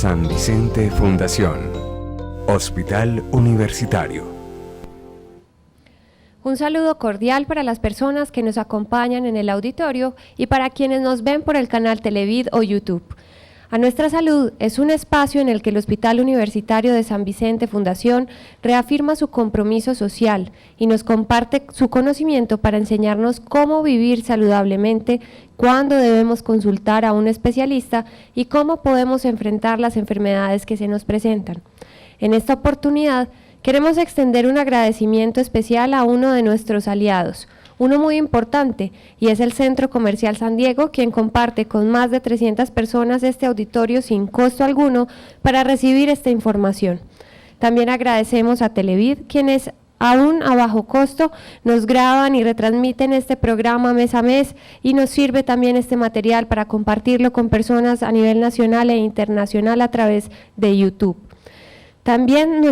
San Vicente Fundación, Hospital Universitario. Un saludo cordial para las personas que nos acompañan en el auditorio y para quienes nos ven por el canal Televid o YouTube. A Nuestra Salud es un espacio en el que el Hospital Universitario de San Vicente Fundación reafirma su compromiso social y nos comparte su conocimiento para enseñarnos cómo vivir saludablemente, cuándo debemos consultar a un especialista y cómo podemos enfrentar las enfermedades que se nos presentan. En esta oportunidad, queremos extender un agradecimiento especial a uno de nuestros aliados, uno muy importante, y es el Centro Comercial San Diego, quien comparte con más de 300 personas este auditorio sin costo alguno para recibir esta información. También agradecemos a Televid, quienes aún a bajo costo nos graban y retransmiten este programa mes a mes y nos sirve también este material para compartirlo con personas a nivel nacional e internacional a través de YouTube. También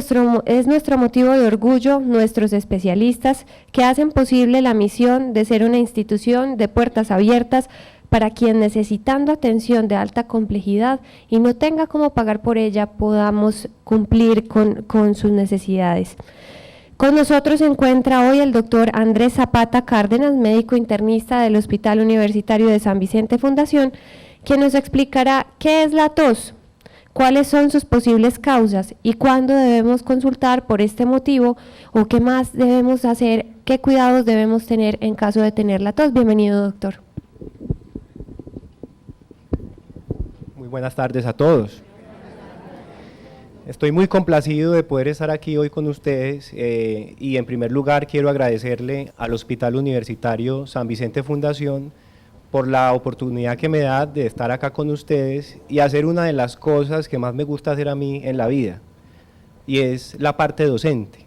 es nuestro motivo de orgullo nuestros especialistas que hacen posible la misión de ser una institución de puertas abiertas para quien necesitando atención de alta complejidad y no tenga cómo pagar por ella podamos cumplir con sus necesidades. Con nosotros se encuentra hoy el doctor Andrés Zapata Cárdenas, médico internista del Hospital Universitario de San Vicente Fundación, quien nos explicará qué es la tos, cuáles son sus posibles causas y cuándo debemos consultar por este motivo o qué más debemos hacer, qué cuidados debemos tener en caso de tener la tos. Bienvenido, doctor. Muy buenas tardes a todos. Estoy muy complacido de poder estar aquí hoy con ustedes y en primer lugar quiero agradecerle al Hospital Universitario San Vicente Fundación por la oportunidad que me da de estar acá con ustedes y hacer una de las cosas que más me gusta hacer a mí en la vida, y es la parte docente.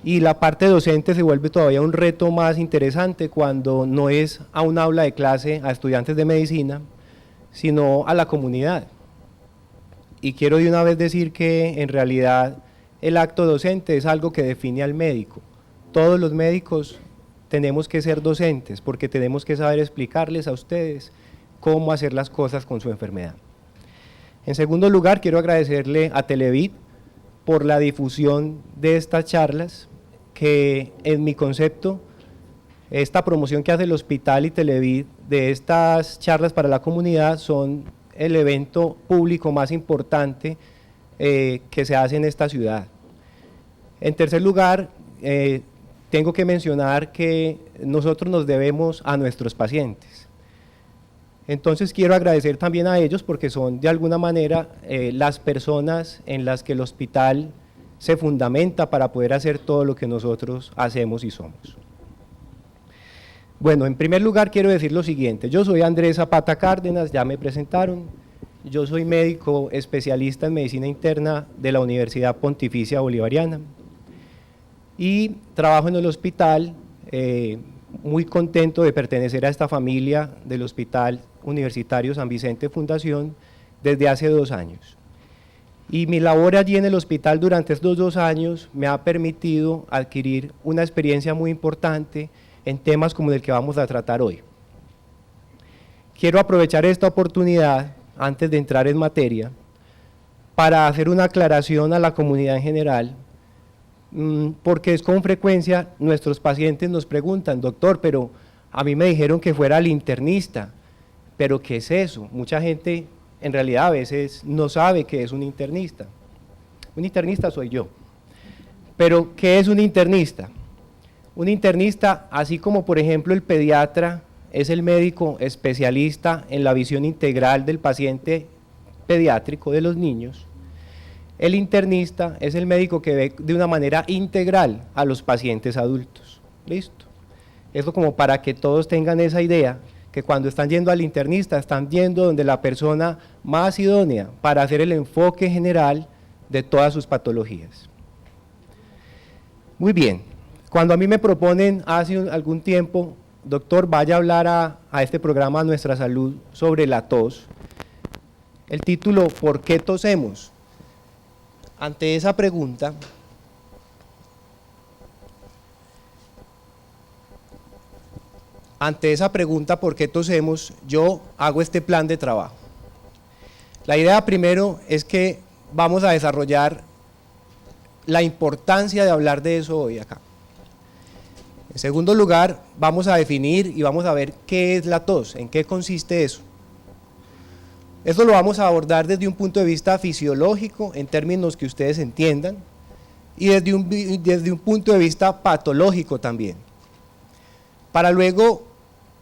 Y la parte docente se vuelve todavía un reto más interesante cuando no es a un aula de clase a estudiantes de medicina, sino a la comunidad. Y quiero de una vez decir que en realidad el acto docente es algo que define al médico. Todos los médicos tenemos que ser docentes porque tenemos que saber explicarles a ustedes cómo hacer las cosas con su enfermedad. En segundo lugar, quiero agradecerle a Televid por la difusión de estas charlas, que en mi concepto, esta promoción que hace el hospital y Televid de estas charlas para la comunidad son el evento público más importante que se hace en esta ciudad. En tercer lugar, tengo que mencionar que nosotros nos debemos a nuestros pacientes. Entonces quiero agradecer también a ellos porque son de alguna manera las personas en las que el hospital se fundamenta para poder hacer todo lo que nosotros hacemos y somos. Bueno, en primer lugar quiero decir lo siguiente: yo soy Andrés Zapata Cárdenas, ya me presentaron, yo soy médico especialista en medicina interna de la Universidad Pontificia Bolivariana y trabajo en el hospital, muy contento de pertenecer a esta familia del Hospital Universitario San Vicente Fundación desde hace 2 años. Y mi labor allí en el hospital durante estos 2 años me ha permitido adquirir una experiencia muy importante en temas como el que vamos a tratar hoy. Quiero aprovechar esta oportunidad, antes de entrar en materia, para hacer una aclaración a la comunidad en general, porque es con frecuencia nuestros pacientes nos preguntan: doctor, pero a mí me dijeron que fuera el internista, pero ¿qué es eso? Mucha gente en realidad a veces no sabe qué es un internista. Un internista soy yo, pero ¿qué es un internista? Un internista, así como por ejemplo el pediatra es el médico especialista en la visión integral del paciente pediátrico, de los niños, el internista es el médico que ve de una manera integral a los pacientes adultos. ¿Listo? Eso como para que todos tengan esa idea, que cuando están yendo al internista, están yendo donde la persona más idónea para hacer el enfoque general de todas sus patologías. Muy bien, cuando a mí me proponen hace algún tiempo: doctor, vaya a hablar a este programa Nuestra Salud sobre la tos, el título ¿por qué tosemos? Ante esa pregunta, ¿por qué tosemos?, yo hago este plan de trabajo. La idea primero es que vamos a desarrollar la importancia de hablar de eso hoy acá. En segundo lugar, vamos a definir y vamos a ver qué es la tos, en qué consiste eso. Esto lo vamos a abordar desde un punto de vista fisiológico, en términos que ustedes entiendan, y desde un punto de vista patológico también, para luego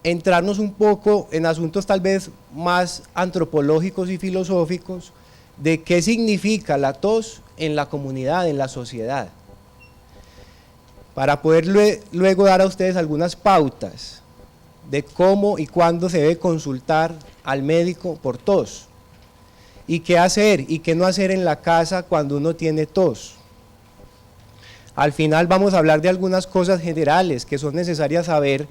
entrarnos un poco en asuntos tal vez más antropológicos y filosóficos de qué significa la tos en la comunidad, en la sociedad, para poder luego dar a ustedes algunas pautas de cómo y cuándo se debe consultar al médico por tos, y qué hacer y qué no hacer en la casa cuando uno tiene tos. Al final vamos a hablar de algunas cosas generales que son necesarias saber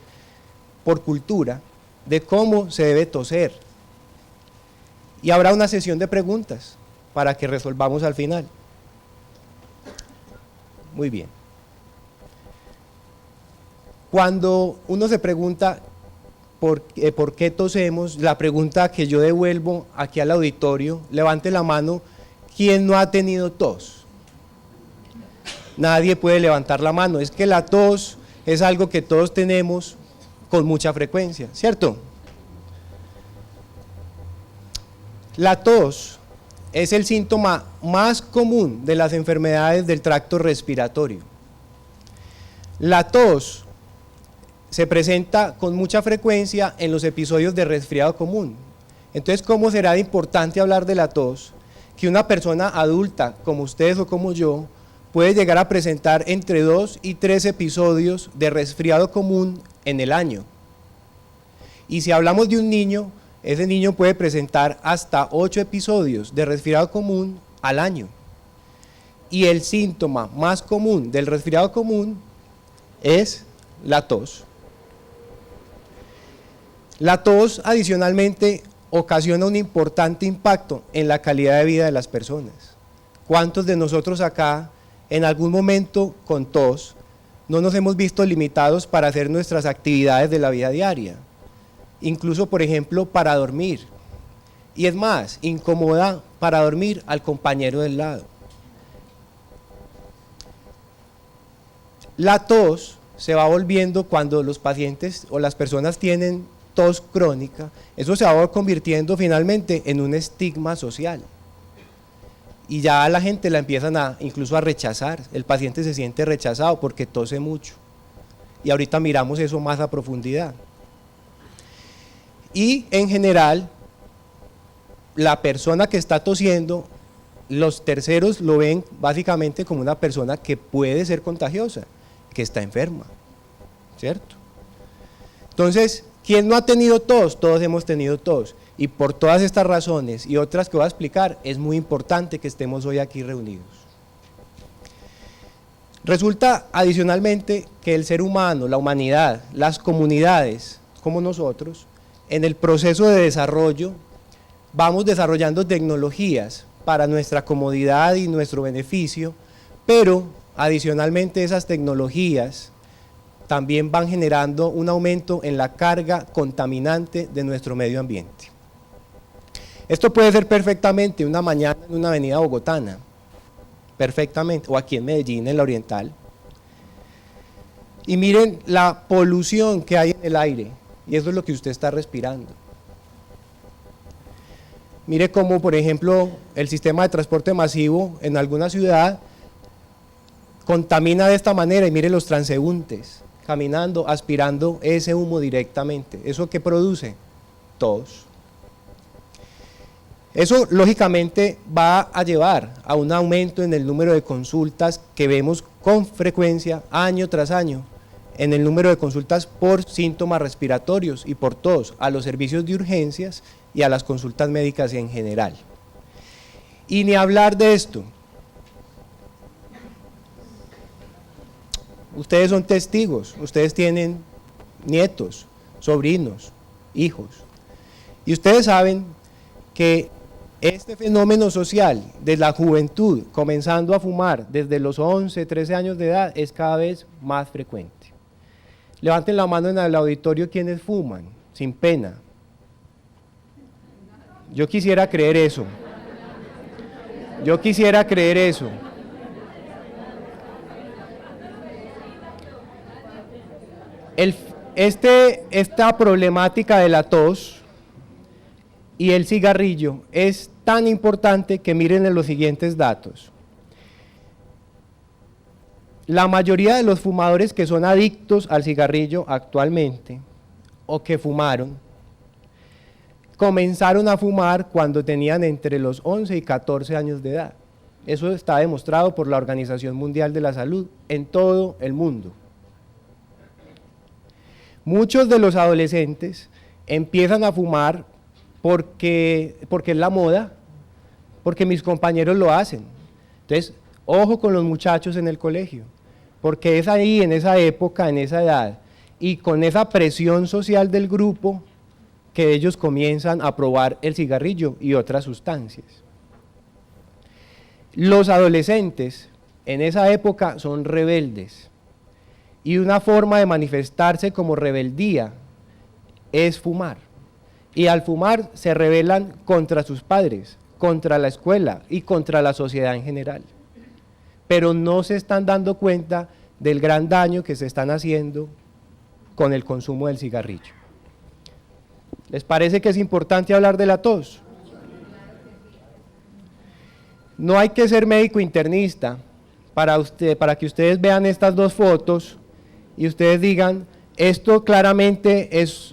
por cultura, de cómo se debe toser. Y habrá una sesión de preguntas para que resolvamos al final. Muy bien. Cuando uno se pregunta por qué tosemos, la pregunta que yo devuelvo aquí al auditorio, levante la mano, ¿quién no ha tenido tos? Nadie puede levantar la mano, es que la tos es algo que todos tenemos con mucha frecuencia, ¿cierto? La tos es el síntoma más común de las enfermedades del tracto respiratorio. La tos se presenta con mucha frecuencia en los episodios de resfriado común. Entonces, ¿cómo será de importante hablar de la tos? Que una persona adulta, como ustedes o como yo, puede llegar a presentar entre 2 y 3 episodios de resfriado común en el año. Y si hablamos de un niño, ese niño puede presentar hasta 8 episodios de resfriado común al año. Y el síntoma más común del resfriado común es la tos. La tos, adicionalmente, ocasiona un importante impacto en la calidad de vida de las personas. ¿Cuántos de nosotros acá, en algún momento con tos, no nos hemos visto limitados para hacer nuestras actividades de la vida diaria? Incluso, por ejemplo, para dormir. Y es más, incomoda para dormir al compañero del lado. La tos se va volviendo, cuando los pacientes o las personas tienen tos crónica, eso se va convirtiendo finalmente en un estigma social. Y ya la gente la empiezan incluso a rechazar, el paciente se siente rechazado porque tose mucho. Y ahorita miramos eso más a profundidad. Y en general, la persona que está tosiendo, los terceros lo ven básicamente como una persona que puede ser contagiosa, que está enferma, ¿cierto? Entonces, ¿quién no ha tenido tos? Todos hemos tenido tos. Y por todas estas razones y otras que voy a explicar, es muy importante que estemos hoy aquí reunidos. Resulta adicionalmente que el ser humano, la humanidad, las comunidades como nosotros, en el proceso de desarrollo, vamos desarrollando tecnologías para nuestra comodidad y nuestro beneficio, pero adicionalmente esas tecnologías también van generando un aumento en la carga contaminante de nuestro medio ambiente. Esto puede ser perfectamente una mañana en una avenida bogotana, perfectamente, o aquí en Medellín, en la Oriental. Y miren la polución que hay en el aire, y eso es lo que usted está respirando. Mire cómo, por ejemplo, el sistema de transporte masivo en alguna ciudad contamina de esta manera, y mire los transeúntes caminando, aspirando ese humo directamente. ¿Eso qué produce? Tos. Eso lógicamente va a llevar a un aumento en el número de consultas que vemos con frecuencia año tras año, en el número de consultas por síntomas respiratorios y por tos, a los servicios de urgencias y a las consultas médicas en general. Y ni hablar de esto. Ustedes son testigos, ustedes tienen nietos, sobrinos, hijos, y ustedes saben que este fenómeno social de la juventud comenzando a fumar desde los 11, 13 años de edad es cada vez más frecuente. Levanten la mano en el auditorio quienes fuman, sin pena. Yo quisiera creer eso. Yo quisiera creer eso. Esta problemática de la tos y el cigarrillo es tan importante que miren en los siguientes datos. La mayoría de los fumadores que son adictos al cigarrillo actualmente, o que fumaron, comenzaron a fumar cuando tenían entre los 11 y 14 años de edad. Eso está demostrado por la Organización Mundial de la Salud en todo el mundo. Muchos de los adolescentes empiezan a fumar porque es la moda, porque mis compañeros lo hacen. Entonces, ojo con los muchachos en el colegio, porque es ahí, en esa época, en esa edad, y con esa presión social del grupo, que ellos comienzan a probar el cigarrillo y otras sustancias. Los adolescentes en esa época son rebeldes, y una forma de manifestarse como rebeldía es fumar. Y al fumar se rebelan contra sus padres, contra la escuela y contra la sociedad en general. Pero no se están dando cuenta del gran daño que se están haciendo con el consumo del cigarrillo. ¿Les parece que es importante hablar de la tos? No hay que ser médico internista para que ustedes vean estas dos fotos y ustedes digan, esto claramente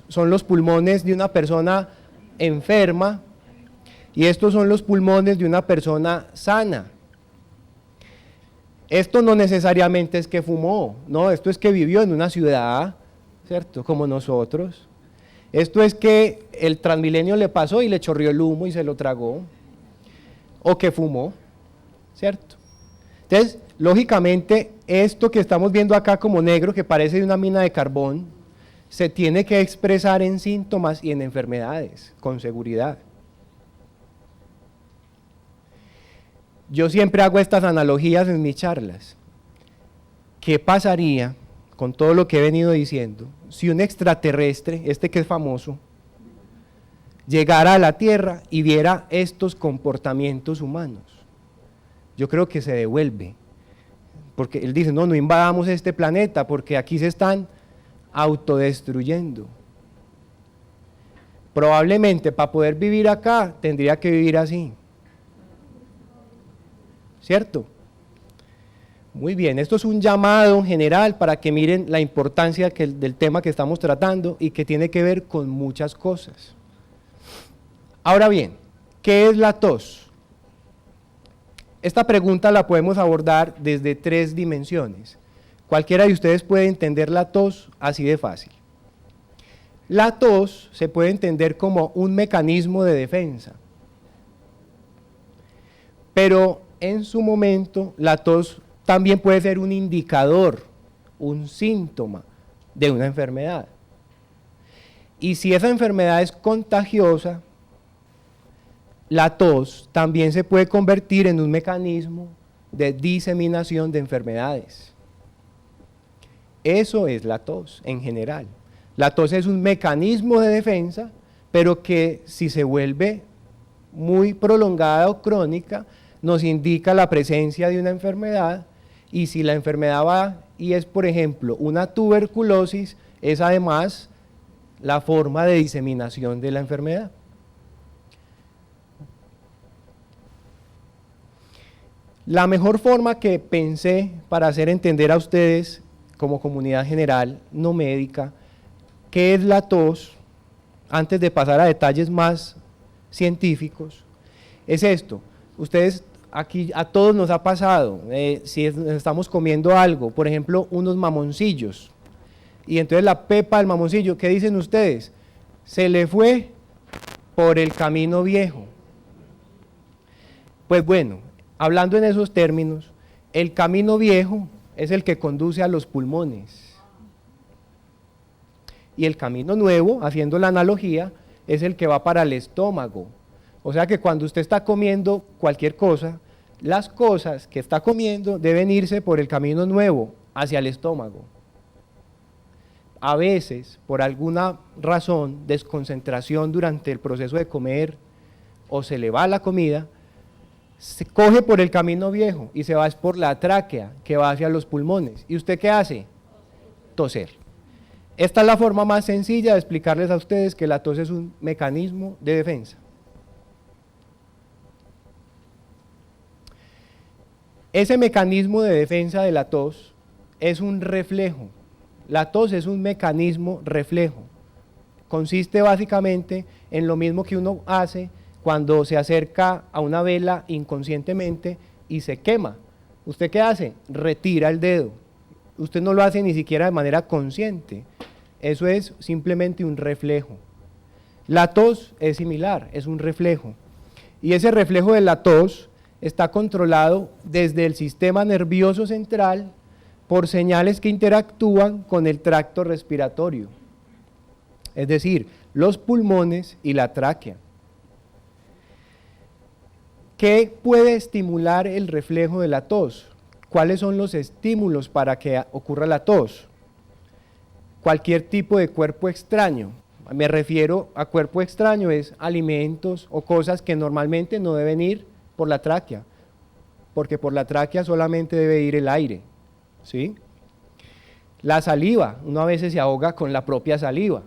son los pulmones de una persona enferma y estos son los pulmones de una persona sana. Esto no necesariamente es que fumó, no, esto es que vivió en una ciudad, ¿cierto? Como nosotros. Esto es que el Transmilenio le pasó y le chorrió el humo y se lo tragó, o que fumó, ¿cierto? Entonces, lógicamente, esto que estamos viendo acá como negro, que parece de una mina de carbón, se tiene que expresar en síntomas y en enfermedades, con seguridad. Yo siempre hago estas analogías en mis charlas. ¿Qué pasaría con todo lo que he venido diciendo si un extraterrestre, este que es famoso, llegara a la Tierra y viera estos comportamientos humanos? Yo creo que se devuelve, porque él dice, no invadamos este planeta porque aquí se están autodestruyendo. Probablemente para poder vivir acá tendría que vivir así. ¿Cierto? Muy bien, esto es un llamado general para que miren la importancia del tema que estamos tratando y que tiene que ver con muchas cosas. Ahora bien, ¿qué es la tos? Esta pregunta la podemos abordar desde 3 dimensiones. Cualquiera de ustedes puede entender la tos así de fácil. La tos se puede entender como un mecanismo de defensa, pero en su momento la tos también puede ser un indicador, un síntoma de una enfermedad. Y si esa enfermedad es contagiosa, la tos también se puede convertir en un mecanismo de diseminación de enfermedades. Eso es la tos en general. La tos es un mecanismo de defensa, pero que si se vuelve muy prolongada o crónica, nos indica la presencia de una enfermedad, y si la enfermedad va y es, por ejemplo, una tuberculosis, es además la forma de diseminación de la enfermedad. La mejor forma que pensé para hacer entender a ustedes, como comunidad general, no médica, qué es la tos, antes de pasar a detalles más científicos, es esto. Ustedes, aquí a todos nos ha pasado, si estamos comiendo algo, por ejemplo, unos mamoncillos, y entonces la pepa del mamoncillo, ¿qué dicen ustedes? Se le fue por el camino viejo. Pues bueno, hablando en esos términos, el camino viejo es el que conduce a los pulmones. Y el camino nuevo, haciendo la analogía, es el que va para el estómago. O sea que cuando usted está comiendo cualquier cosa, las cosas que está comiendo deben irse por el camino nuevo, hacia el estómago. A veces, por alguna razón, desconcentración durante el proceso de comer, o se le va la comida, Se coge por el camino viejo y se va por la tráquea que va hacia los pulmones. ¿Y usted qué hace? Toser. Esta es la forma más sencilla de explicarles a ustedes que la tos es un mecanismo de defensa. Ese mecanismo de defensa de la tos es un reflejo. La tos es un mecanismo reflejo. Consiste básicamente en lo mismo que uno hace cuando se acerca a una vela inconscientemente y se quema. ¿Usted qué hace? Retira el dedo. Usted no lo hace ni siquiera de manera consciente. Eso es simplemente un reflejo. La tos es similar, es un reflejo. Y ese reflejo de la tos está controlado desde el sistema nervioso central por señales que interactúan con el tracto respiratorio. Es decir, los pulmones y la tráquea. ¿Qué puede estimular el reflejo de la tos? ¿Cuáles son los estímulos para que ocurra la tos? Cualquier tipo de cuerpo extraño. Me refiero a cuerpo extraño, es alimentos o cosas que normalmente no deben ir por la tráquea, porque por la tráquea solamente debe ir el aire, ¿sí? La saliva, uno a veces se ahoga con la propia saliva.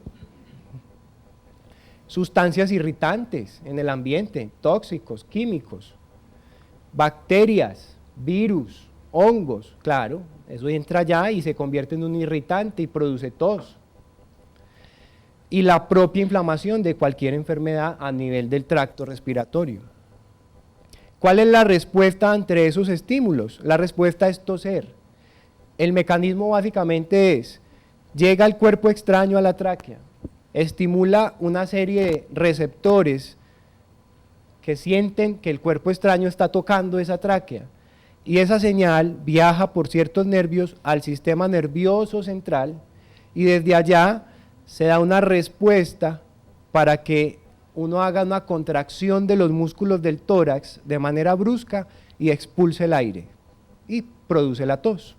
Sustancias irritantes en el ambiente, tóxicos, químicos, bacterias, virus, hongos, claro, eso entra allá y se convierte en un irritante y produce tos. Y la propia inflamación de cualquier enfermedad a nivel del tracto respiratorio. ¿Cuál es la respuesta ante esos estímulos? La respuesta es toser. El mecanismo básicamente es, llega el cuerpo extraño a la tráquea, estimula una serie de receptores que sienten que el cuerpo extraño está tocando esa tráquea y esa señal viaja por ciertos nervios al sistema nervioso central y desde allá se da una respuesta para que uno haga una contracción de los músculos del tórax de manera brusca y expulse el aire y produce la tos.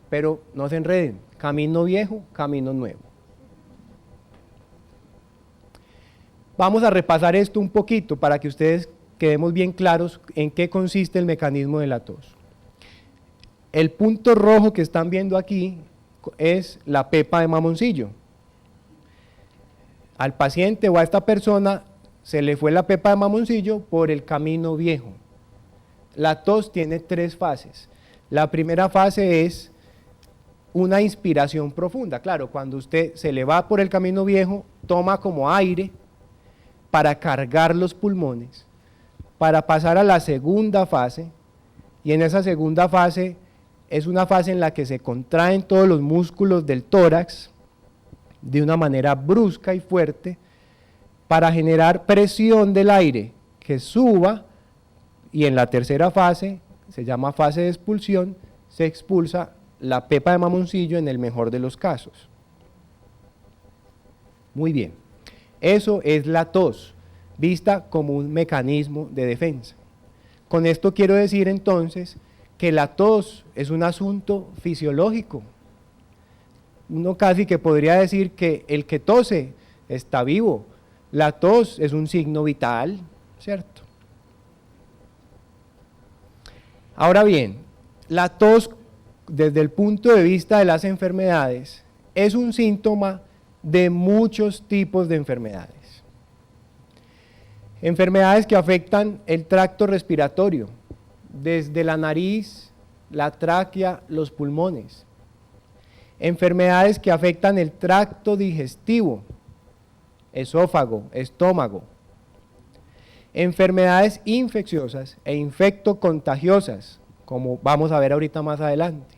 Pero no se enreden, camino viejo, camino nuevo. Vamos a repasar esto un poquito para que ustedes quedemos bien claros en qué consiste el mecanismo de la tos. El punto rojo que están viendo aquí es la pepa de mamoncillo. Al paciente o a esta persona se le fue la pepa de mamoncillo por el camino viejo. La tos tiene 3 fases. La primera fase es una inspiración profunda. Claro, cuando usted se le va por el camino viejo, toma como aire para cargar los pulmones, para pasar a la segunda fase, y en esa segunda fase es una fase en la que se contraen todos los músculos del tórax de una manera brusca y fuerte para generar presión del aire que suba, y en la tercera fase, se llama fase de expulsión, se expulsa la pepa de mamoncillo en el mejor de los casos. Muy bien, eso es la tos, vista como un mecanismo de defensa. Con esto quiero decir entonces que la tos es un asunto fisiológico. Uno casi que podría decir que el que tose está vivo. La tos es un signo vital, ¿cierto? Ahora bien, la tos desde el punto de vista de las enfermedades es un síntoma de muchos tipos de enfermedades. Enfermedades que afectan el tracto respiratorio, desde la nariz, la tráquea, los pulmones. Enfermedades que afectan el tracto digestivo, esófago, estómago. Enfermedades infecciosas e infectocontagiosas, como vamos a ver ahorita más adelante.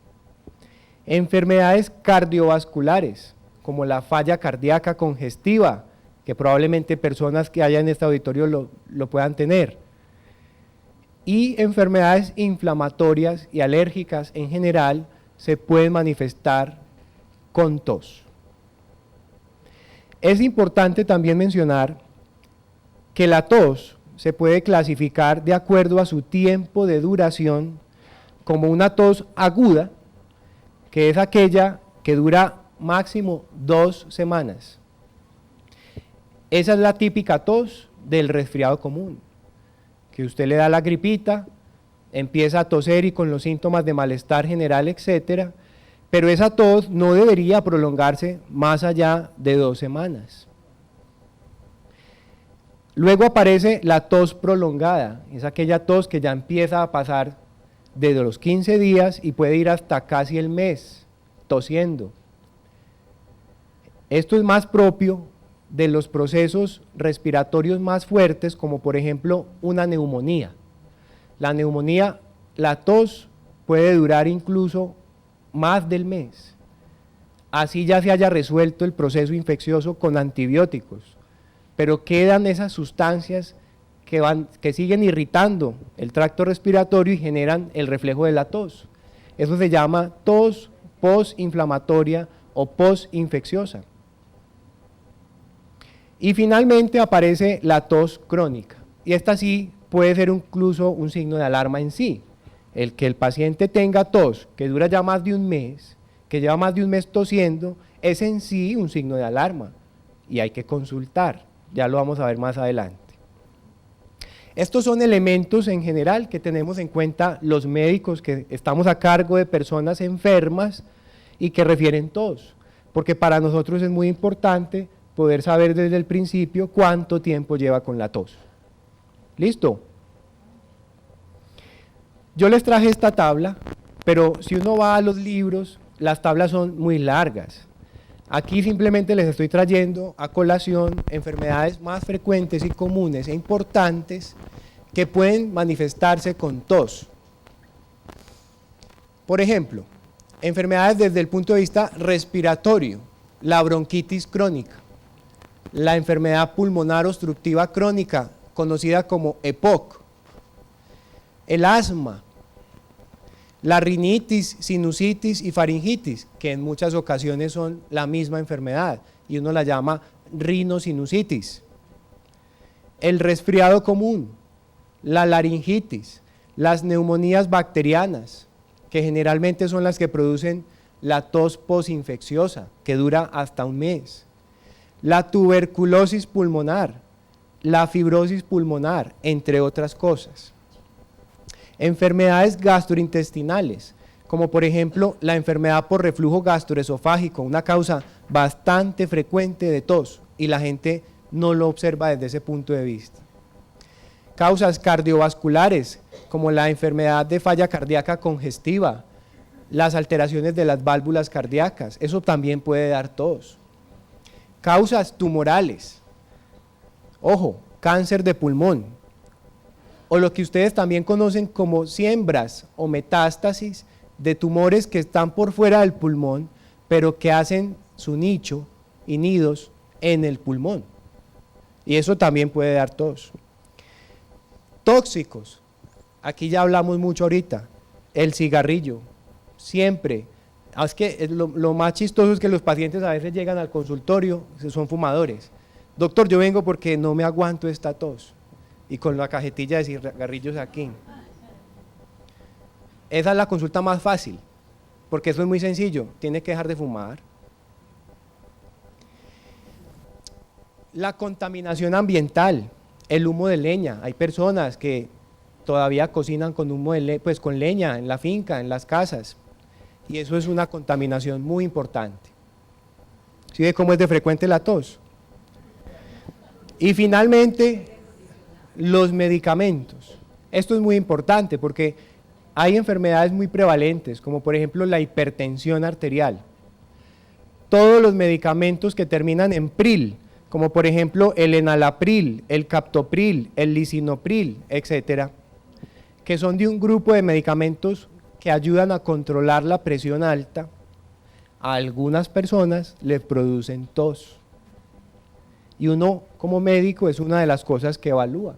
Enfermedades cardiovasculares, como la falla cardíaca congestiva, que probablemente personas que haya en este auditorio lo puedan tener. Y enfermedades inflamatorias y alérgicas en general se pueden manifestar con tos. Es importante también mencionar que la tos se puede clasificar de acuerdo a su tiempo de duración como una tos aguda, que es aquella que dura máximo 2 semanas. Esa es la típica tos del resfriado común. que usted le da la gripita, empieza a toser y con los síntomas de malestar general, etcétera, pero esa tos no debería prolongarse más allá de 2 semanas. Luego aparece la tos prolongada, es aquella tos que ya empieza a pasar desde los 15 días y puede ir hasta casi el mes tosiendo. Esto es más propio de los procesos respiratorios más fuertes, como por ejemplo una neumonía. La neumonía, la tos puede durar incluso más del mes. Así ya se haya resuelto el proceso infeccioso con antibióticos, pero quedan esas sustancias que siguen irritando el tracto respiratorio y generan el reflejo de la tos. Eso se llama tos postinflamatoria o postinfecciosa. Y finalmente aparece la tos crónica, y esta sí puede ser incluso un signo de alarma en sí. El que el paciente tenga tos que dura ya más de un mes, que lleva más de un mes tosiendo, es en sí un signo de alarma y hay que consultar, ya lo vamos a ver más adelante. Estos son elementos en general que tenemos en cuenta los médicos que estamos a cargo de personas enfermas y que refieren tos, porque para nosotros es muy importante poder saber desde el principio cuánto tiempo lleva con la tos. ¿Listo? Yo les traje esta tabla, pero si uno va a los libros, las tablas son muy largas. Aquí simplemente les estoy trayendo a colación enfermedades más frecuentes y comunes e importantes que pueden manifestarse con tos. Por ejemplo, enfermedades desde el punto de vista respiratorio, la bronquitis crónica, la enfermedad pulmonar obstructiva crónica, conocida como EPOC, el asma, la rinitis, sinusitis y faringitis, que en muchas ocasiones son la misma enfermedad y uno la llama rinosinusitis, el resfriado común, la laringitis, las neumonías bacterianas, que generalmente son las que producen la tos posinfecciosa, que dura hasta un mes, la tuberculosis pulmonar, la fibrosis pulmonar, entre otras cosas. Enfermedades gastrointestinales, como por ejemplo la enfermedad por reflujo gastroesofágico, una causa bastante frecuente de tos y la gente no lo observa desde ese punto de vista. Causas cardiovasculares, como la enfermedad de falla cardíaca congestiva, las alteraciones de las válvulas cardíacas, eso también puede dar tos. Causas tumorales, ojo, cáncer de pulmón, o lo que ustedes también conocen como siembras o metástasis de tumores que están por fuera del pulmón, pero que hacen su nicho y nidos en el pulmón, y eso también puede dar tos. Tóxicos, aquí ya hablamos mucho ahorita, el cigarrillo, siempre. Es que lo más chistoso es que los pacientes a veces llegan al consultorio, son fumadores. Doctor, yo vengo porque no me aguanto esta tos. Y con la cajetilla de cigarrillos aquí. Esa es la consulta más fácil, porque eso es muy sencillo, tiene que dejar de fumar. La contaminación ambiental, el humo de leña. Hay personas que todavía cocinan con humo de pues con leña en la finca, en las casas. Y eso es una contaminación muy importante. ¿Sí ve cómo es de frecuente la tos? Y finalmente, los medicamentos. Esto es muy importante porque hay enfermedades muy prevalentes, como por ejemplo la hipertensión arterial. Todos los medicamentos que terminan en pril, como por ejemplo el enalapril, el captopril, el lisinopril, etcétera, que son de un grupo de medicamentos que ayudan a controlar la presión alta, a algunas personas les producen tos. Y uno como médico es una de las cosas que evalúa.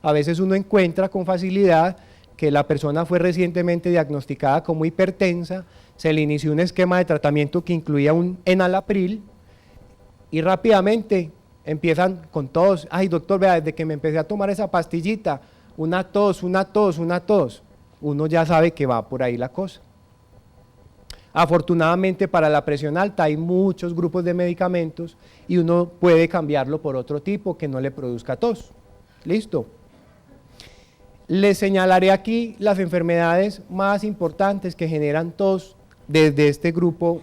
A veces uno encuentra con facilidad que la persona fue recientemente diagnosticada como hipertensa, se le inició un esquema de tratamiento que incluía un enalapril y rápidamente empiezan con tos. Ay doctor, vea, desde que me empecé a tomar esa pastillita, una tos, una tos, una tos. Uno ya sabe que va por ahí la cosa. Afortunadamente para la presión alta hay muchos grupos de medicamentos y uno puede cambiarlo por otro tipo que no le produzca tos. ¿Listo? Les señalaré aquí las enfermedades más importantes que generan tos desde este grupo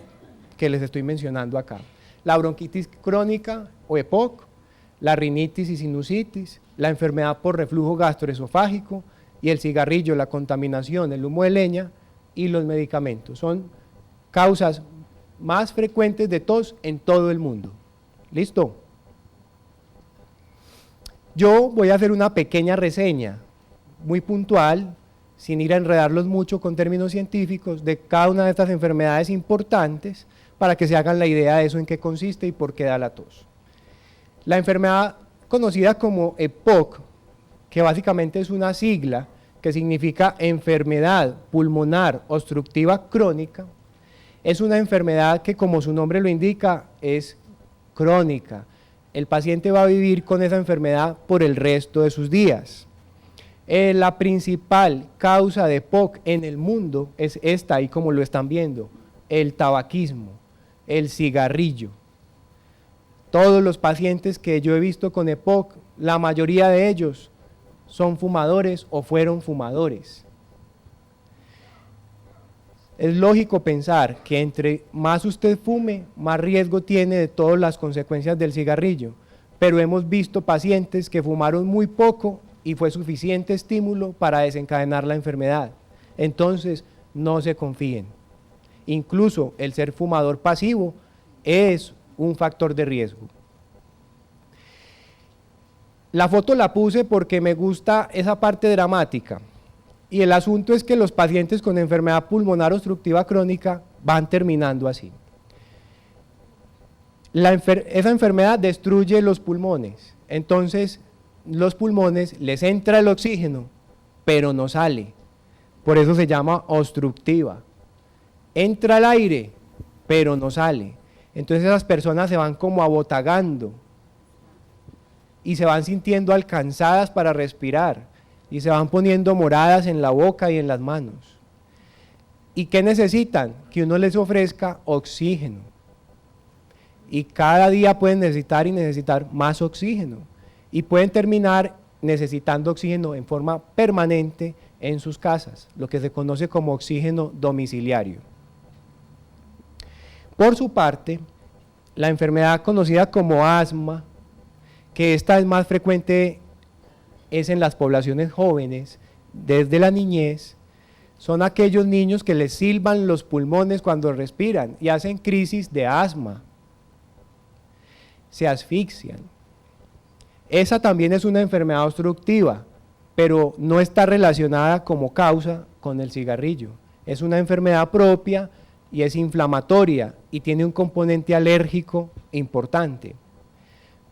que les estoy mencionando acá. La bronquitis crónica o EPOC, la rinitis y sinusitis, la enfermedad por reflujo gastroesofágico y el cigarrillo, la contaminación, el humo de leña y los medicamentos. Son causas más frecuentes de tos en todo el mundo. ¿Listo? Yo voy a hacer una pequeña reseña, muy puntual, sin ir a enredarlos mucho con términos científicos, de cada una de estas enfermedades importantes, para que se hagan la idea de eso, en qué consiste y por qué da la tos. La enfermedad conocida como EPOC, que básicamente es una sigla que significa enfermedad pulmonar obstructiva crónica, es una enfermedad que, como su nombre lo indica, es crónica. El paciente va a vivir con esa enfermedad por el resto de sus días. La principal causa de EPOC en el mundo es esta, ahí como lo están viendo, el tabaquismo, el cigarrillo. Todos los pacientes que yo he visto con EPOC, la mayoría de ellos son fumadores o fueron fumadores. Es lógico pensar que entre más usted fume, más riesgo tiene de todas las consecuencias del cigarrillo, pero hemos visto pacientes que fumaron muy poco y fue suficiente estímulo para desencadenar la enfermedad. Entonces, no se confíen. Incluso el ser fumador pasivo es un factor de riesgo. La foto la puse porque me gusta esa parte dramática. Y el asunto es que los pacientes con enfermedad pulmonar obstructiva crónica van terminando así. Esa enfermedad destruye los pulmones, entonces los pulmones les entra el oxígeno, pero no sale, por eso se llama obstructiva. Entra el aire, pero no sale, entonces esas personas se van como abotagando y se van sintiendo alcanzadas para respirar, y se van poniendo moradas en la boca y en las manos. ¿Y qué necesitan? Que uno les ofrezca oxígeno. Y cada día pueden necesitar y necesitar más oxígeno. Y pueden terminar necesitando oxígeno en forma permanente en sus casas, lo que se conoce como oxígeno domiciliario. Por su parte, la enfermedad conocida como asma, que esta es más frecuente es en las poblaciones jóvenes, desde la niñez, son aquellos niños que les silban los pulmones cuando respiran y hacen crisis de asma, se asfixian. Esa también es una enfermedad obstructiva, pero no está relacionada como causa con el cigarrillo. Es una enfermedad propia y es inflamatoria y tiene un componente alérgico importante.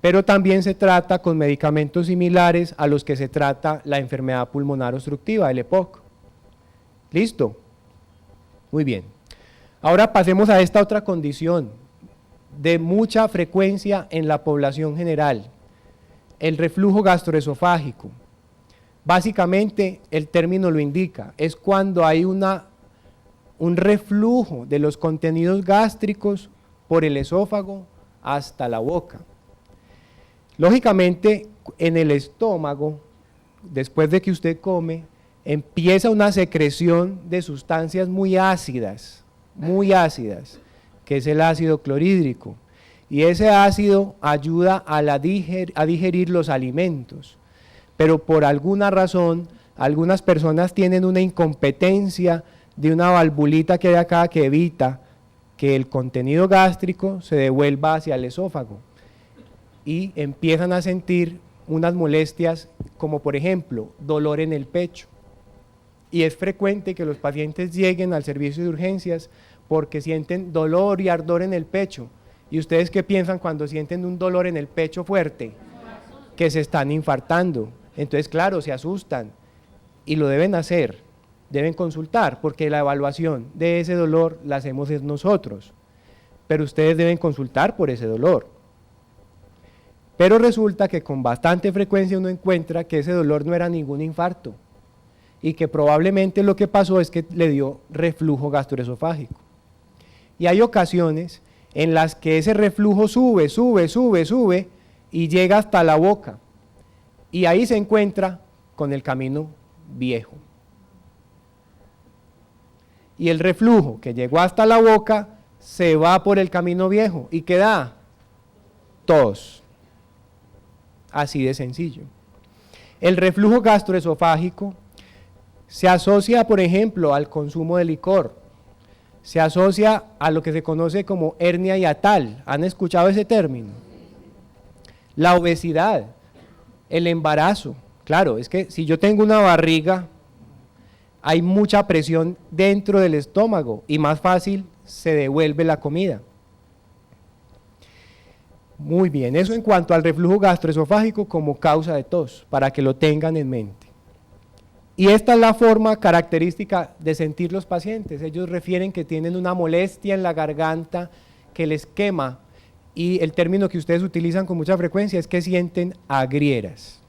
Pero también se trata con medicamentos similares a los que se trata la enfermedad pulmonar obstructiva, el EPOC. ¿Listo? Muy bien. Ahora pasemos a esta otra condición de mucha frecuencia en la población general, el reflujo gastroesofágico. Básicamente, el término lo indica, es cuando hay un reflujo de los contenidos gástricos por el esófago hasta la boca. Lógicamente, en el estómago, después de que usted come, empieza una secreción de sustancias muy ácidas, que es el ácido clorhídrico, y ese ácido ayuda a digerir los alimentos, pero por alguna razón, algunas personas tienen una incompetencia de una valvulita que hay acá que evita que el contenido gástrico se devuelva hacia el esófago, y empiezan a sentir unas molestias como por ejemplo dolor en el pecho, y es frecuente que los pacientes lleguen al servicio de urgencias porque sienten dolor y ardor en el pecho. ¿Y ustedes qué piensan cuando sienten un dolor en el pecho fuerte? Que se están infartando. Entonces claro, se asustan y lo deben hacer, deben consultar, porque la evaluación de ese dolor la hacemos nosotros, pero ustedes deben consultar por ese dolor. Pero resulta que con bastante frecuencia uno encuentra que ese dolor no era ningún infarto y que probablemente lo que pasó es que le dio reflujo gastroesofágico. Y hay ocasiones en las que ese reflujo sube y llega hasta la boca, y ahí se encuentra con el camino viejo. Y el reflujo que llegó hasta la boca se va por el camino viejo y queda tos. Así de sencillo. El reflujo gastroesofágico se asocia, por ejemplo, al consumo de licor. Se asocia a lo que se conoce como hernia hiatal. ¿Han escuchado ese término? La obesidad, el embarazo. Claro, es que si yo tengo una barriga, hay mucha presión dentro del estómago y más fácil se devuelve la comida. Muy bien, eso en cuanto al reflujo gastroesofágico como causa de tos, para que lo tengan en mente. Y esta es la forma característica de sentir los pacientes. Ellos refieren que tienen una molestia en la garganta que les quema, y el término que ustedes utilizan con mucha frecuencia es que sienten agrieras.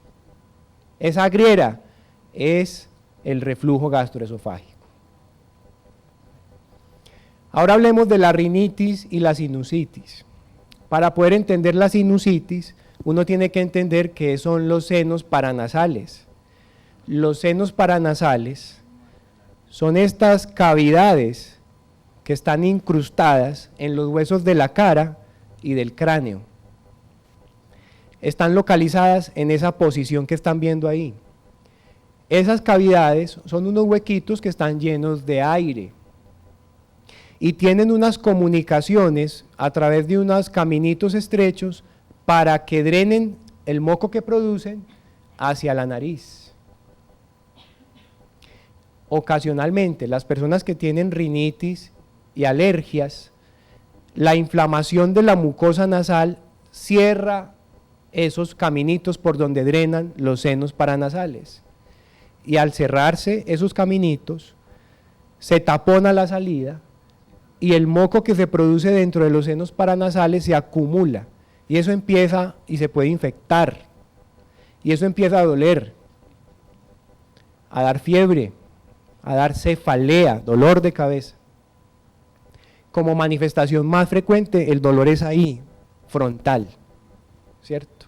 Esa agriera es el reflujo gastroesofágico. Ahora hablemos de la rinitis y la sinusitis. Para poder entender la sinusitis, uno tiene que entender qué son los senos paranasales. Los senos paranasales son estas cavidades que están incrustadas en los huesos de la cara y del cráneo. Están localizadas en esa posición que están viendo ahí. Esas cavidades son unos huequitos que están llenos de aire y tienen unas comunicaciones a través de unos caminitos estrechos para que drenen el moco que producen hacia la nariz. Ocasionalmente, las personas que tienen rinitis y alergias, la inflamación de la mucosa nasal cierra esos caminitos por donde drenan los senos paranasales. Y al cerrarse esos caminitos, se tapona la salida y el moco que se produce dentro de los senos paranasales se acumula y eso empieza y se puede infectar y eso empieza a doler, a dar fiebre, a dar cefalea, dolor de cabeza. Como manifestación más frecuente, el dolor es ahí, frontal, ¿cierto?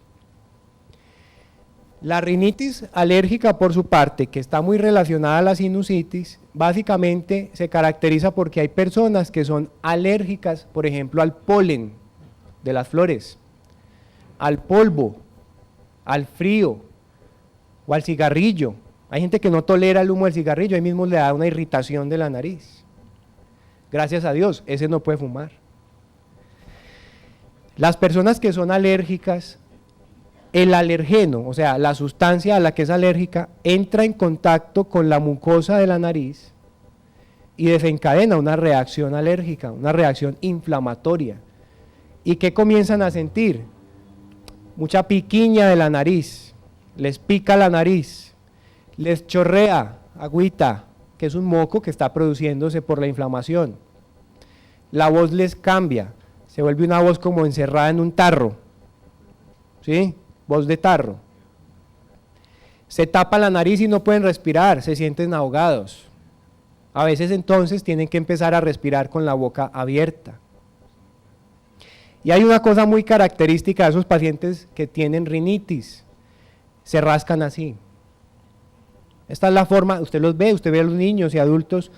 La rinitis alérgica, por su parte, que está muy relacionada a la sinusitis, básicamente se caracteriza porque hay personas que son alérgicas, por ejemplo, al polen de las flores, al polvo, al frío o al cigarrillo. Hay gente que no tolera el humo del cigarrillo, ahí mismo le da una irritación de la nariz. Gracias a Dios, ese no puede fumar. Las personas que son alérgicas, el alergeno, o sea, la sustancia a la que es alérgica, entra en contacto con la mucosa de la nariz y desencadena una reacción alérgica, una reacción inflamatoria. ¿Y qué comienzan a sentir? Mucha piquiña de la nariz, les pica la nariz, les chorrea agüita, que es un moco que está produciéndose por la inflamación. La voz les cambia, se vuelve una voz como encerrada en un tarro, ¿sí? Voz de tarro. Se tapa la nariz y no pueden respirar, se sienten ahogados. A veces entonces tienen que empezar a respirar con la boca abierta. Y hay una cosa muy característica de esos pacientes que tienen rinitis, se rascan así. Esta es la forma, usted los ve, usted ve a los niños y adultos,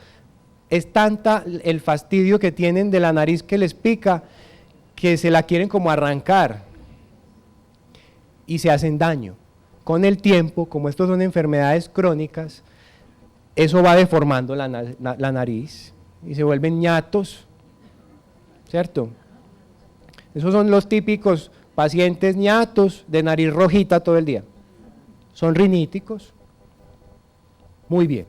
es tanta el fastidio que tienen de la nariz que les pica, que se la quieren como arrancar y se hacen daño. Con el tiempo, como estos son enfermedades crónicas, eso va deformando la nariz y se vuelven ñatos, ¿cierto? Esos son los típicos pacientes ñatos de nariz rojita todo el día. Son riníticos. Muy bien.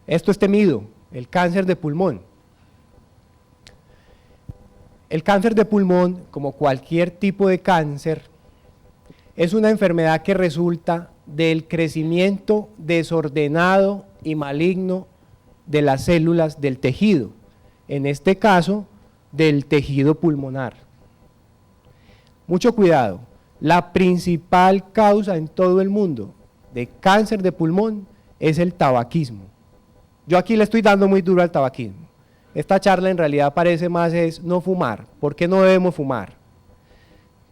Esto es temido, el cáncer de pulmón. El cáncer de pulmón, como cualquier tipo de cáncer, es una enfermedad que resulta del crecimiento desordenado y maligno de las células del tejido, en este caso, del tejido pulmonar. Mucho cuidado, la principal causa en todo el mundo de cáncer de pulmón es el tabaquismo. Yo aquí le estoy dando muy duro al tabaquismo. Esta charla en realidad parece más es no fumar. ¿Por qué no debemos fumar?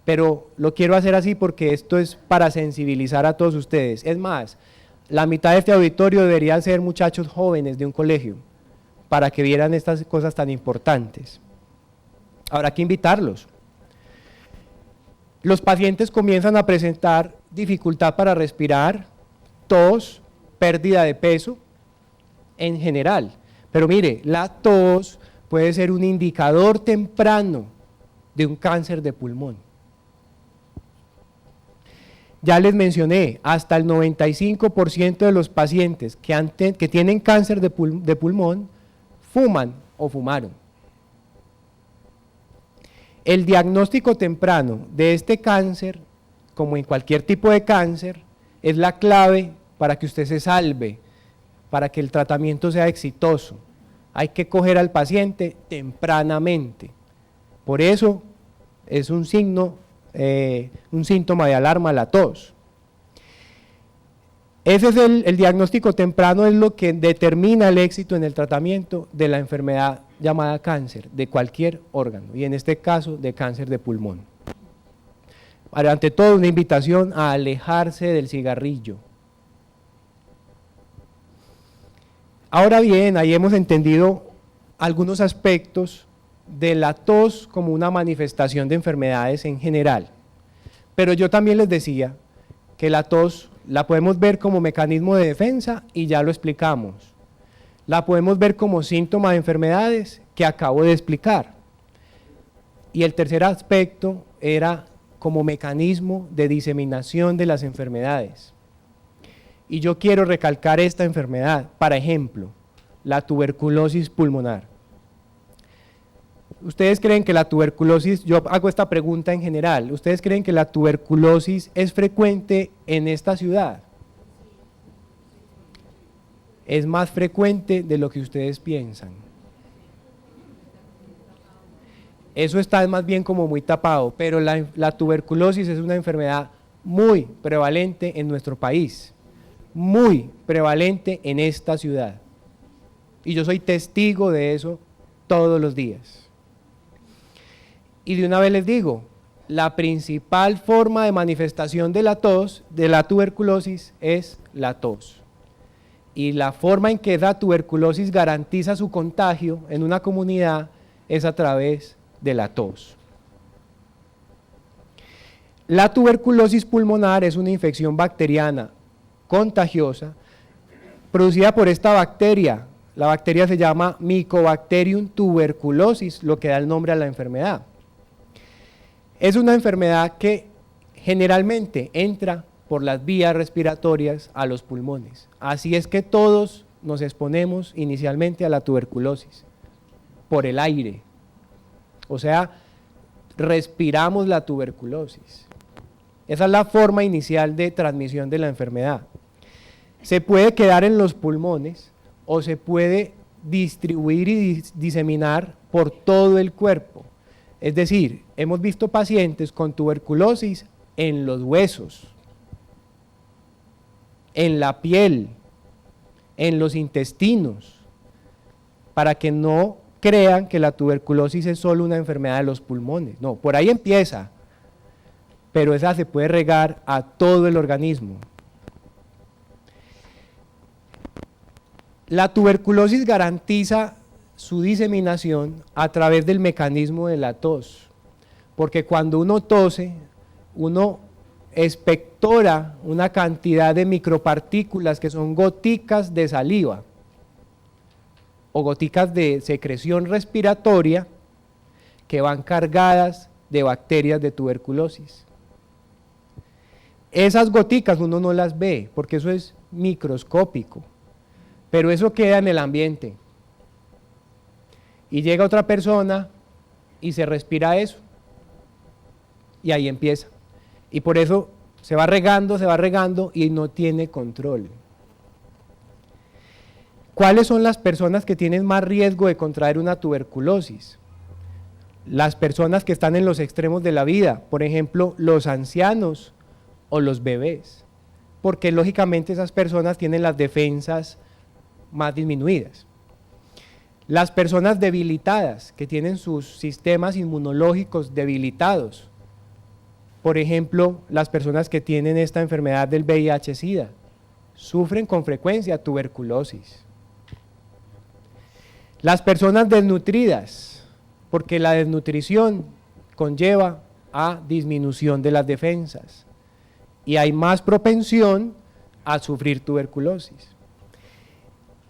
pero lo quiero hacer así porque esto es para sensibilizar a todos ustedes. Es más, la mitad de este auditorio deberían ser muchachos jóvenes de un colegio, para que vieran estas cosas tan importantes. Habrá que invitarlos. Los pacientes comienzan a presentar dificultad para respirar, tos, pérdida de peso, en general. Pero mire, la tos puede ser un indicador temprano de un cáncer de pulmón. Ya les mencioné, hasta el 95% de los pacientes que tienen cáncer de pulmón fuman o fumaron. El diagnóstico temprano de este cáncer, como en cualquier tipo de cáncer, es la clave para que usted se salve, para que el tratamiento sea exitoso. Hay que coger al paciente tempranamente. Por eso es un síntoma de alarma la tos. Ese es el diagnóstico temprano, es lo que determina el éxito en el tratamiento de la enfermedad llamada cáncer, de cualquier órgano, y en este caso de cáncer de pulmón. Ante todo, una invitación a alejarse del cigarrillo. Ahora bien, ahí hemos entendido algunos aspectos de la tos como una manifestación de enfermedades en general, pero yo también les decía que la tos la podemos ver como mecanismo de defensa y ya lo explicamos. La podemos ver como síntoma de enfermedades que acabo de explicar. Y el tercer aspecto era como mecanismo de diseminación de las enfermedades. Y yo quiero recalcar esta enfermedad, por ejemplo, la tuberculosis pulmonar. ¿Ustedes creen que la tuberculosis, yo hago esta pregunta en general, ¿ustedes creen que la tuberculosis es frecuente en esta ciudad? Es más frecuente de lo que ustedes piensan. Eso está más bien como muy tapado, pero la tuberculosis es una enfermedad muy prevalente en nuestro país, muy prevalente en esta ciudad. Y yo soy testigo de eso todos los días. Y de una vez les digo, la principal forma de manifestación de la tos, de la tuberculosis, es la tos. Y la forma en que la tuberculosis garantiza su contagio en una comunidad es a través de la tos. La tuberculosis pulmonar es una infección bacteriana contagiosa producida por esta bacteria. La bacteria se llama Mycobacterium tuberculosis, lo que da el nombre a la enfermedad. Es una enfermedad que generalmente entra por las vías respiratorias a los pulmones. Así es que todos nos exponemos inicialmente a la tuberculosis, por el aire. O sea, respiramos la tuberculosis. Esa es la forma inicial de transmisión de la enfermedad. Se puede quedar en los pulmones o se puede distribuir y diseminar por todo el cuerpo. Es decir, hemos visto pacientes con tuberculosis en los huesos, en la piel, en los intestinos, para que no crean que la tuberculosis es solo una enfermedad de los pulmones. No, por ahí empieza, pero esa se puede regar a todo el organismo. La tuberculosis garantiza su diseminación a través del mecanismo de la tos, porque cuando uno tose, uno expectora una cantidad de micropartículas que son goticas de saliva o goticas de secreción respiratoria que van cargadas de bacterias de tuberculosis. Esas goticas uno no las ve porque eso es microscópico, pero eso queda en el ambiente. Y llega otra persona y se respira eso. Y ahí empieza. Y por eso se va regando y no tiene control. ¿Cuáles son las personas que tienen más riesgo de contraer una tuberculosis? Las personas que están en los extremos de la vida, por ejemplo, los ancianos o los bebés, porque lógicamente esas personas tienen las defensas más disminuidas. Las personas debilitadas, que tienen sus sistemas inmunológicos debilitados, Por ejemplo, las personas que tienen esta enfermedad del VIH-Sida sufren con frecuencia tuberculosis. Las personas desnutridas, porque la desnutrición conlleva a disminución de las defensas y hay más propensión a sufrir tuberculosis.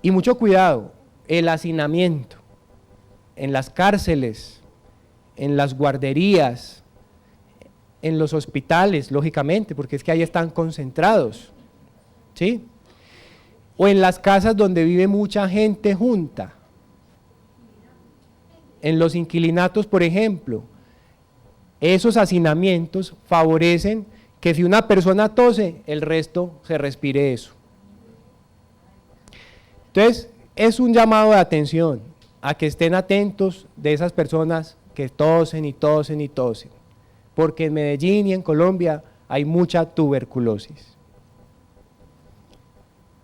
Y mucho cuidado, el hacinamiento en las cárceles, en las guarderías, en los hospitales, lógicamente, porque es que ahí están concentrados, ¿sí? O en las casas donde vive mucha gente junta, en los inquilinatos, por ejemplo, esos hacinamientos favorecen que si una persona tose, el resto se respire eso. Entonces, es un llamado de atención a que estén atentos de esas personas que tosen y tosen y tosen, porque en Medellín y en Colombia hay mucha tuberculosis.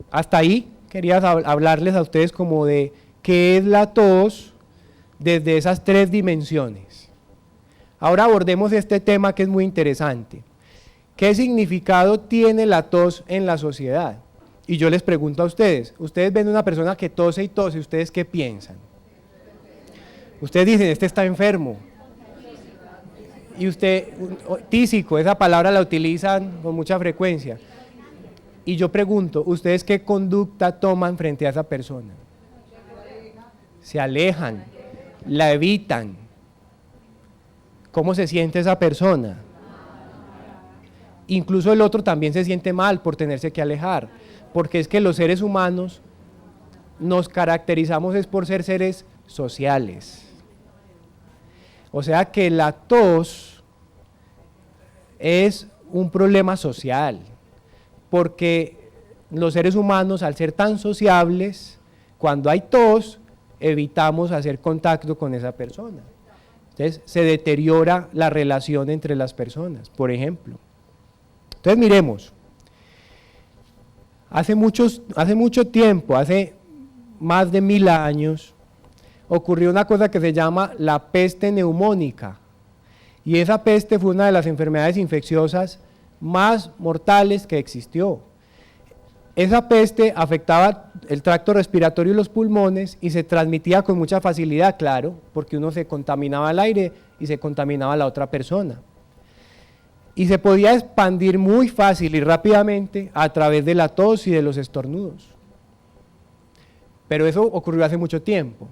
Hasta ahí quería hablarles a ustedes como de qué es la tos desde esas tres dimensiones. Ahora abordemos este tema que es muy interesante. ¿Qué significado tiene la tos en la sociedad? Y yo les pregunto a ustedes, ustedes ven una persona que tose y tose, ¿ustedes qué piensan? Ustedes dicen, este está enfermo. Y usted, tísico, esa palabra la utilizan con mucha frecuencia. Y yo pregunto, ¿ustedes qué conducta toman frente a esa persona? Se alejan, la evitan. ¿Cómo se siente esa persona? Incluso el otro también se siente mal por tenerse que alejar, porque es que los seres humanos nos caracterizamos es por ser seres sociales. O sea que la tos es un problema social, porque los seres humanos, al ser tan sociables, cuando hay tos, evitamos hacer contacto con esa persona. Entonces, se deteriora la relación entre las personas, por ejemplo. Entonces, miremos. Hace mucho tiempo, hace más de 1000 años, ocurrió una cosa que se llama la peste neumónica. Y esa peste fue una de las enfermedades infecciosas más mortales que existió. Esa peste afectaba el tracto respiratorio y los pulmones y se transmitía con mucha facilidad, claro, porque uno se contaminaba al aire y se contaminaba a la otra persona. Y se podía expandir muy fácil y rápidamente a través de la tos y de los estornudos. Pero eso ocurrió hace mucho tiempo.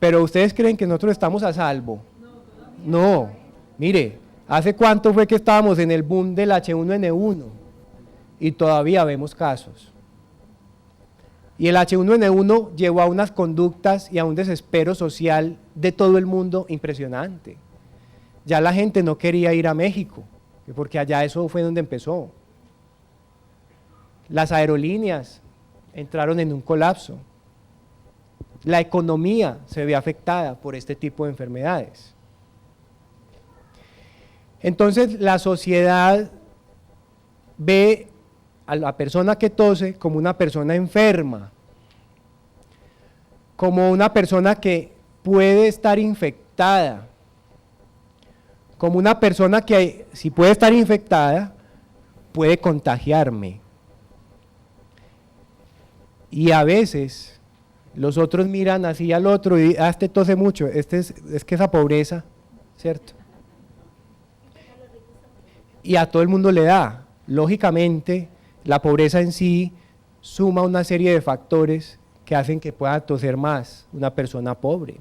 ¿Pero ustedes creen que nosotros estamos a salvo? No, mire, ¿hace cuánto fue que estábamos en el boom del H1N1? Y todavía vemos casos. Y el H1N1 llevó a unas conductas y a un desespero social de todo el mundo impresionante. Ya la gente no quería ir a México, porque allá eso fue donde empezó. Las aerolíneas entraron en un colapso. La economía se ve afectada por este tipo de enfermedades. Entonces la sociedad ve a la persona que tose como una persona enferma, como una persona que puede estar infectada, como una persona que si puede estar infectada, puede contagiarme. Y a veces los otros miran así al otro y este tose mucho, es que esa pobreza, ¿cierto? Y a todo el mundo le da. Lógicamente, la pobreza en sí suma una serie de factores que hacen que pueda toser más una persona pobre.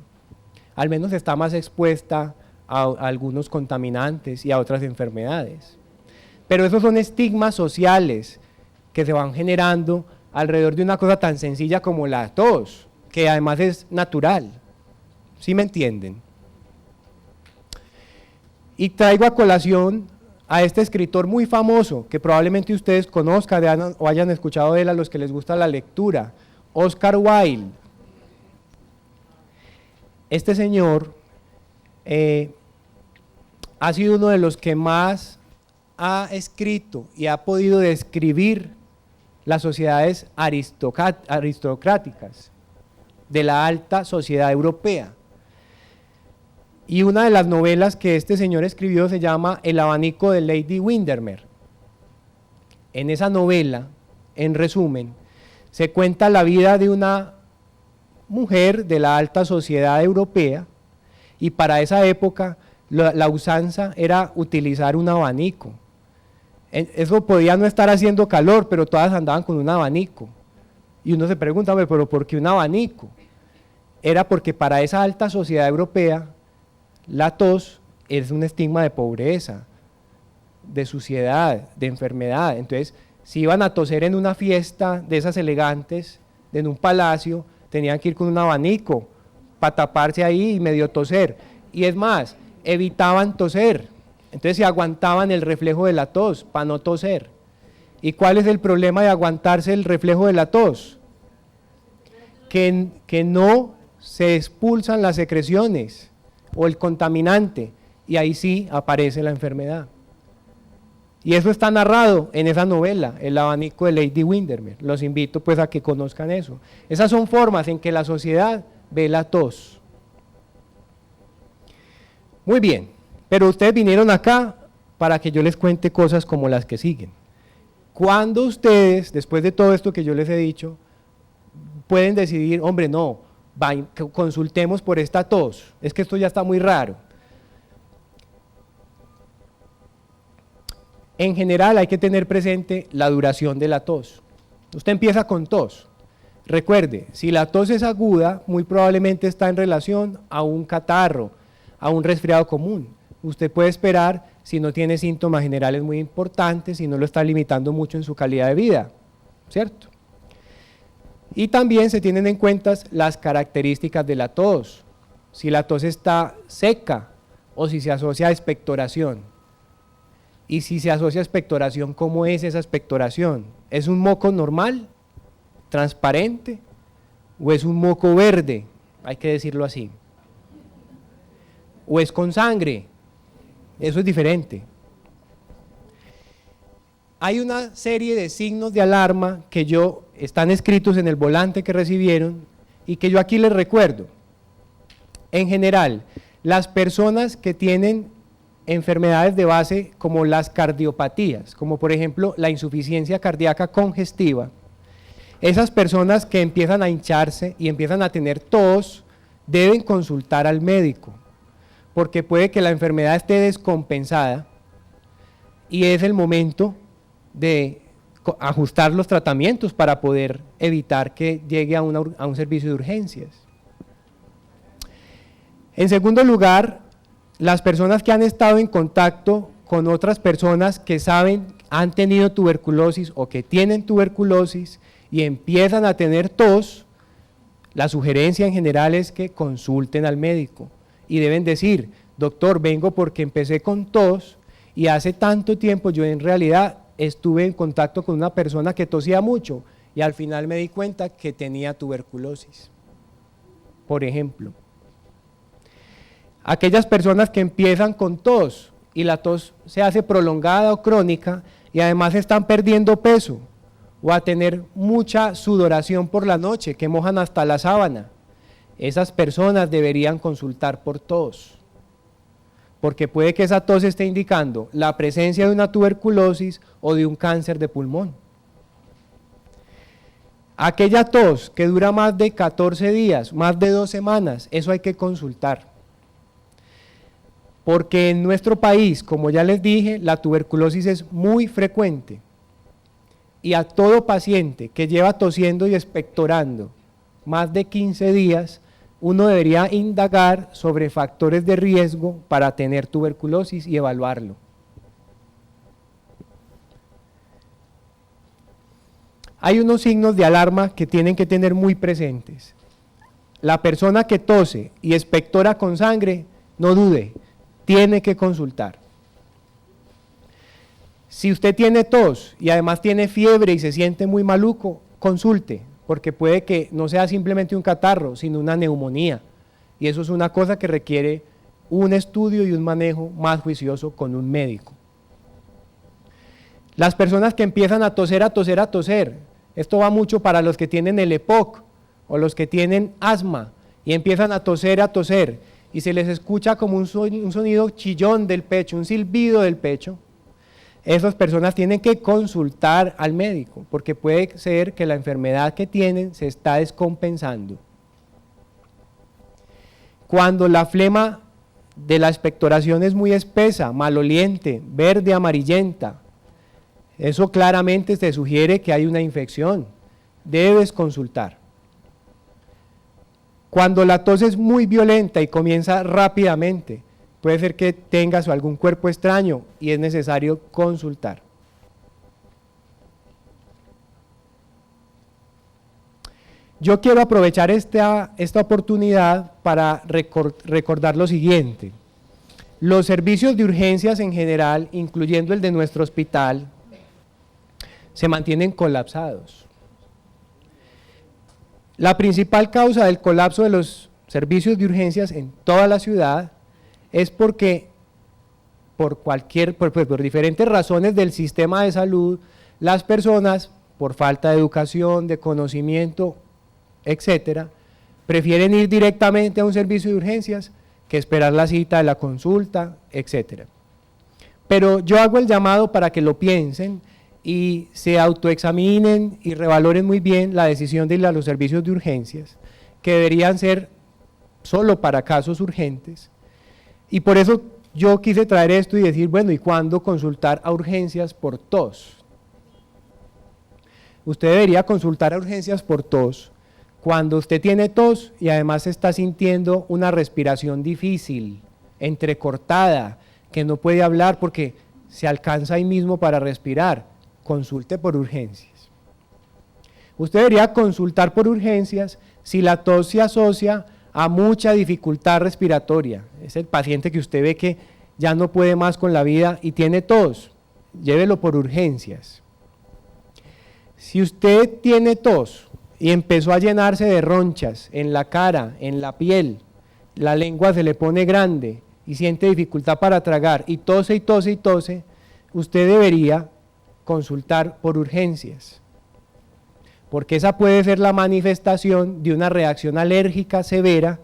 Al menos está más expuesta a algunos contaminantes y a otras enfermedades. Pero esos son estigmas sociales que se van generando alrededor de una cosa tan sencilla como la tos, que además es natural. ¿Sí me entienden? Y traigo a colación a este escritor muy famoso, que probablemente ustedes conozcan o hayan escuchado de él a los que les gusta la lectura, Oscar Wilde. Este señor ha sido uno de los que más ha escrito y ha podido describir las sociedades aristocráticas de la alta sociedad europea. Y una de las novelas que este señor escribió se llama El abanico de Lady Windermere. En esa novela, en resumen, se cuenta la vida de una mujer de la alta sociedad europea, y para esa época la usanza era utilizar un abanico. Eso podía no estar haciendo calor, pero todas andaban con un abanico. Y uno se pregunta, pero ¿por qué un abanico? Era porque para esa alta sociedad europea la tos es un estigma de pobreza, de suciedad, de enfermedad. Entonces, si iban a toser en una fiesta de esas elegantes, en un palacio, tenían que ir con un abanico para taparse ahí y medio toser. Y es más, evitaban toser. Entonces se aguantaban el reflejo de la tos para no toser. ¿Y cuál es el problema de aguantarse el reflejo de la tos? Que no se expulsan las secreciones o el contaminante, y ahí sí aparece la enfermedad. Y eso está narrado en esa novela, El abanico de Lady Windermere. Los invito pues a que conozcan eso. Esas son formas en que la sociedad ve la tos. Muy bien, pero ustedes vinieron acá para que yo les cuente cosas como las que siguen. ¿Cuándo ustedes, después de todo esto que yo les he dicho, pueden decidir, hombre, no, consultemos por esta tos, es que esto ya está muy raro? En general hay que tener presente la duración de la tos. Usted empieza con tos. Recuerde, si la tos es aguda, muy probablemente está en relación a un catarro, a un resfriado común. Usted puede esperar, si no tiene síntomas generales muy importantes, si no lo está limitando mucho en su calidad de vida, ¿cierto? Y también se tienen en cuenta las características de la tos, si la tos está seca o si se asocia a expectoración. Y si se asocia a expectoración, ¿cómo es esa expectoración? ¿Es un moco normal, transparente, o es un moco verde? Hay que decirlo así. ¿O es con sangre? Eso es diferente. Hay una serie de signos de alarma que están escritos en el volante que recibieron y que yo aquí les recuerdo. En general, las personas que tienen enfermedades de base como las cardiopatías, como por ejemplo la insuficiencia cardíaca congestiva, esas personas que empiezan a hincharse y empiezan a tener tos, deben consultar al médico, porque puede que la enfermedad esté descompensada y es el momento de ajustar los tratamientos para poder evitar que llegue a un servicio de urgencias. En segundo lugar, las personas que han estado en contacto con otras personas que han tenido tuberculosis o que tienen tuberculosis y empiezan a tener tos, la sugerencia en general es que consulten al médico y deben decir, doctor, vengo porque empecé con tos y hace tanto tiempo yo en realidad estuve en contacto con una persona que tosía mucho y al final me di cuenta que tenía tuberculosis, por ejemplo. Aquellas personas que empiezan con tos y la tos se hace prolongada o crónica y además están perdiendo peso o a tener mucha sudoración por la noche que mojan hasta la sábana, esas personas deberían consultar por tos, porque puede que esa tos esté indicando la presencia de una tuberculosis o de un cáncer de pulmón. Aquella tos que dura más de 14 días, más de 2 semanas, eso hay que consultar. Porque en nuestro país, como ya les dije, la tuberculosis es muy frecuente y a todo paciente que lleva tosiendo y expectorando más de 15 días, uno debería indagar sobre factores de riesgo para tener tuberculosis y evaluarlo. Hay unos signos de alarma que tienen que tener muy presentes. La persona que tose y expectora con sangre, no dude, tiene que consultar. Si usted tiene tos y además tiene fiebre y se siente muy maluco, consulte, porque puede que no sea simplemente un catarro, sino una neumonía. Y eso es una cosa que requiere un estudio y un manejo más juicioso con un médico. Las personas que empiezan a toser, esto va mucho para los que tienen el EPOC o los que tienen asma y empiezan a toser y se les escucha como un sonido chillón del pecho, un silbido del pecho, esas personas tienen que consultar al médico, porque puede ser que la enfermedad que tienen se está descompensando. Cuando la flema de la expectoración es muy espesa, maloliente, verde, amarillenta, eso claramente te sugiere que hay una infección, debes consultar. Cuando la tos es muy violenta y comienza rápidamente, puede ser que tengas algún cuerpo extraño y es necesario consultar. Yo quiero aprovechar esta oportunidad para recordar lo siguiente. Los servicios de urgencias en general, incluyendo el de nuestro hospital, se mantienen colapsados. La principal causa del colapso de los servicios de urgencias en toda la ciudad es porque por diferentes razones del sistema de salud, las personas, por falta de educación, de conocimiento, etcétera, prefieren ir directamente a un servicio de urgencias que esperar la cita de la consulta, etcétera. Pero yo hago el llamado para que lo piensen y se autoexaminen y revaloren muy bien la decisión de ir a los servicios de urgencias, que deberían ser solo para casos urgentes. Y por eso yo quise traer esto y decir, bueno, ¿y cuándo consultar a urgencias por tos? Usted debería consultar a urgencias por tos cuando usted tiene tos y además está sintiendo una respiración difícil, entrecortada, que no puede hablar porque se alcanza ahí mismo para respirar. Consulte por urgencias. Usted debería consultar por urgencias si la tos se asocia a mucha dificultad respiratoria. Es el paciente que usted ve que ya no puede más con la vida y tiene tos, llévelo por urgencias. Si usted tiene tos y empezó a llenarse de ronchas en la cara, en la piel, la lengua se le pone grande y siente dificultad para tragar y tose y tose y tose, usted debería consultar por urgencias, porque esa puede ser la manifestación de una reacción alérgica severa